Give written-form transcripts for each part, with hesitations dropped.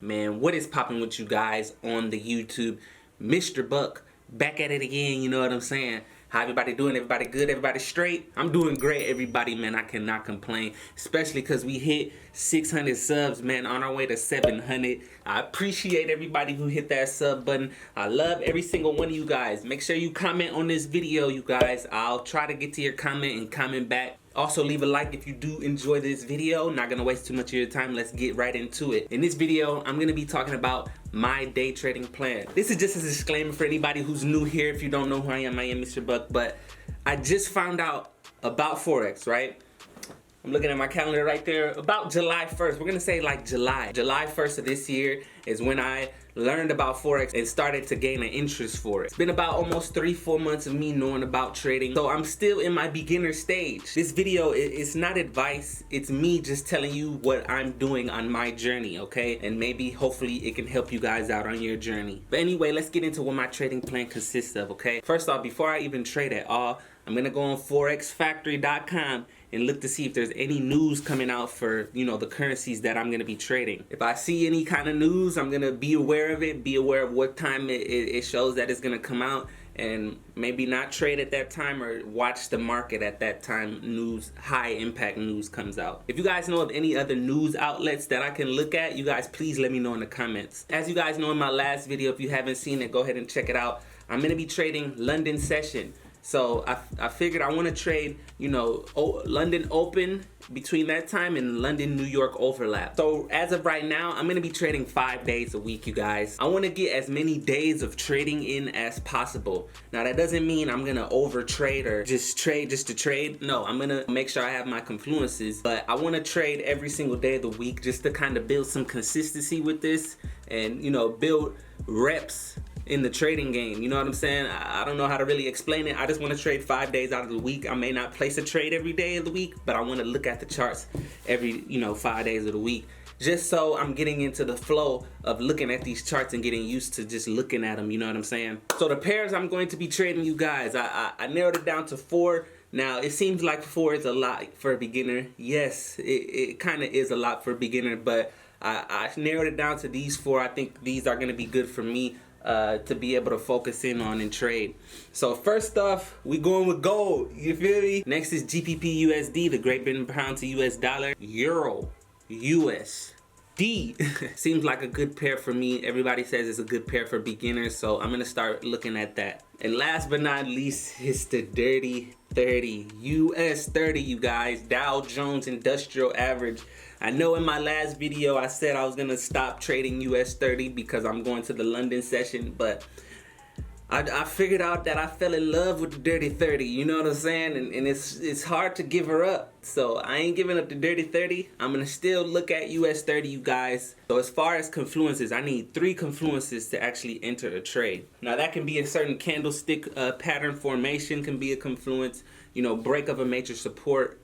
Man, what is popping with you guys on the YouTube? Mr. Buck, back at it again, you know what I'm saying? How everybody doing? Everybody good? Everybody straight? I'm doing great, everybody, man. I cannot complain, especially because we hit 600 subs, man, on our way to 700. I appreciate everybody who hit that sub button. I love every single one of you guys. Make sure you comment on this video, you guys. I'll try to get to your comment and comment back. Also, leave a like if you do enjoy this video. Not gonna waste too much of your time. Let's get right into it. In this video, I'm gonna be talking about my day trading plan. This is just a disclaimer for anybody who's new here. If you don't know who I am Mr. Buck, but I just found out about Forex, right? I'm looking at my calendar right there. About July 1st, we're gonna say like July 1st of this year is when I learned about Forex and started to gain an interest for it. It's been about almost 3-4 months of me knowing about trading. So I'm still in my beginner stage. This video is not advice. It's me just telling you what I'm doing on my journey, okay? And maybe hopefully it can help you guys out on your journey. But anyway, let's get into what my trading plan consists of, okay? First off, before I even trade at all, I'm gonna go on forexfactory.com and look to see if there's any news coming out for, you know, the currencies that I'm gonna be trading. If I see any kind of news, I'm gonna be aware of it, be aware of what time it shows that it's gonna come out, and maybe not trade at that time or watch the market at that time news, high impact news comes out. If you guys know of any other news outlets that I can look at, you guys please let me know in the comments. As you guys know in my last video, if you haven't seen it, go ahead and check it out. I'm gonna be trading London session. So I figured I want to trade, you know, London Open between that time and London New York overlap. So as of right now, I'm going to be trading 5 days a week, you guys. I want to get as many days of trading in as possible. Now that doesn't mean I'm going to over trade or just trade just to trade. No, I'm going to make sure I have my confluences, but I want to trade every single day of the week just to kind of build some consistency with this and, you know, build reps in the trading game. You know what I'm saying? I don't know how to really explain it. I just want to trade 5 days out of the week. I may not place a trade every day of the week, but I want to look at the charts every, you know, 5 days of the week, just so I'm getting into the flow of looking at these charts and getting used to just looking at them. You know what I'm saying? So the pairs I'm going to be trading, you guys, I narrowed it down to 4. Now, it seems like 4 is a lot for a beginner. Yes, it kind of is a lot for a beginner, but I narrowed it down to these 4. I think these are going to be good for me to be able to focus in on and trade. So first off, we going with gold, you feel me? Next is GBP USD, the Great Britain pound to US dollar, Euro USD. Seems like a good pair for me. Everybody says it's a good pair for beginners, so I'm gonna start looking at that. And last but not least is the Dirty 30, US 30, you guys, Dow Jones Industrial Average. I know in my last video I said I was gonna stop trading US 30 because I'm going to the London session, but I figured out that I fell in love with the Dirty 30, you know what I'm saying? And it's hard to give her up. So I ain't giving up the Dirty 30. I'm gonna still look at US 30, you guys. So as far as confluences, I need 3 confluences to actually enter a trade. Now that can be a certain candlestick pattern formation, can be a confluence, you know, break of a major support,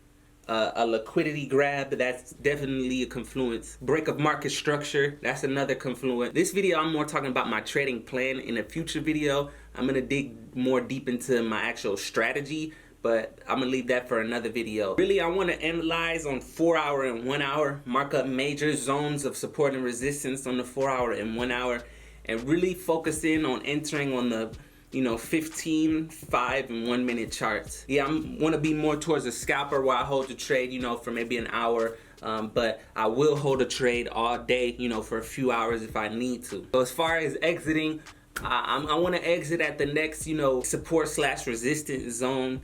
a liquidity grab, that's definitely a confluence. Break of market structure, that's another confluence. This video I'm more talking about my trading plan. In a future video I'm gonna dig more deep into my actual strategy, but I'm gonna leave that for another video. Really, I want to analyze on 4 hour and 1 hour, mark up major zones of support and resistance on the 4 hour and 1 hour, and really focus in on entering on the, you know, 15, 5, and 1 minute charts. Yeah, I want to be more towards a scalper where I hold the trade, you know, for maybe an hour, but I will hold a trade all day, you know, for a few hours if I need to. So as far as exiting, I want to exit at the next, you know, support / resistance zone.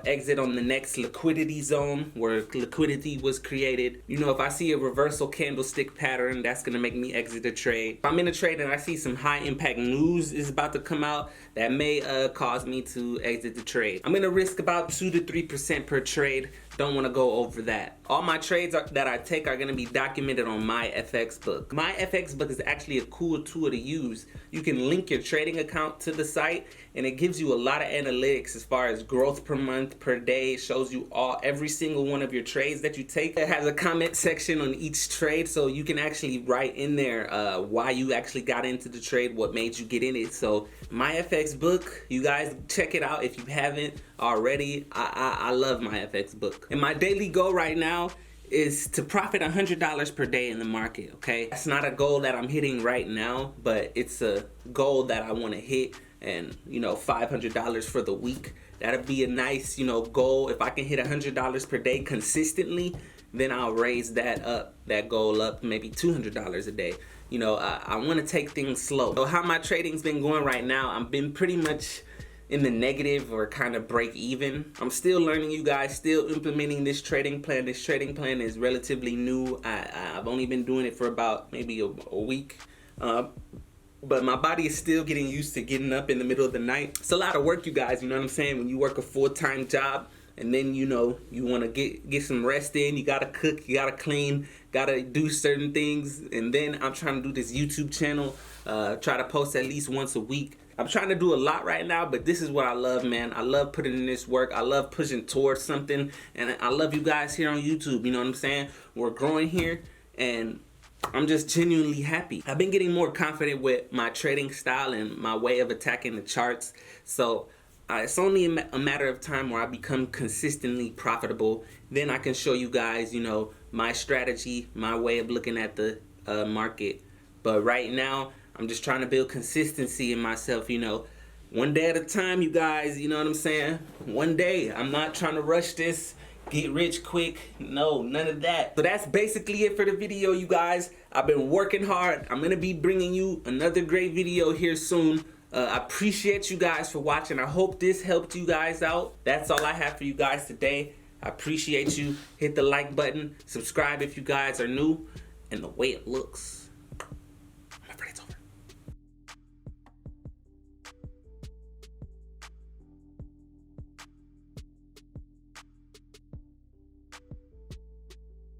Exit on the next liquidity zone where liquidity was created. You know, if I see a reversal candlestick pattern, that's gonna make me exit the trade. If I'm in a trade and I see some high impact news is about to come out, that may cause me to exit the trade. I'm gonna risk about 2 to 3% per trade. Don't want to go over that. All my trades that I take are going to be documented on my FX book. My FX book is actually a cool tool to use. You can link your trading account to the site and it gives you a lot of analytics as far as growth per month, per day. It shows you every single one of your trades that you take. It has a comment section on each trade, so you can actually write in there why you actually got into the trade, what made you get in it. So my FX book, you guys check it out if you haven't already. I love my FX book. And my daily goal right now is to profit $100 per day in the market, okay? That's not a goal that I'm hitting right now, but it's a goal that I want to hit. And, you know, $500 for the week, that'd be a nice, you know, goal. If I can hit $100 per day consistently, then I'll raise that goal up, maybe $200 a day. You know, I want to take things slow. So how my trading's been going right now, I've been pretty much in the negative or kind of break even. I'm still learning, you guys, still implementing this trading plan. This trading plan is relatively new. I've only been doing it for about maybe a week. But my body is still getting used to getting up in the middle of the night. It's a lot of work, you guys, you know what I'm saying? When you work a full-time job and then, you know, you want to get some rest in, you got to cook, you got to clean, got to do certain things. And then I'm trying to do this YouTube channel, try to post at least once a week. I'm trying to do a lot right now, but this is what I love, man. I love putting in this work. I love pushing towards something. And I love you guys here on YouTube, you know what I'm saying? We're growing here, and I'm just genuinely happy. I've been getting more confident with my trading style and my way of attacking the charts. So it's only a matter of time where I become consistently profitable. Then I can show you guys, you know, my strategy, my way of looking at the market. But right now, I'm just trying to build consistency in myself, you know. One day at a time, you guys, you know what I'm saying? One day. I'm not trying to rush this, get rich quick. No, none of that. So that's basically it for the video, you guys. I've been working hard. I'm going to be bringing you another great video here soon. I appreciate you guys for watching. I hope this helped you guys out. That's all I have for you guys today. I appreciate you. Hit the like button. Subscribe if you guys are new. And the way it looks.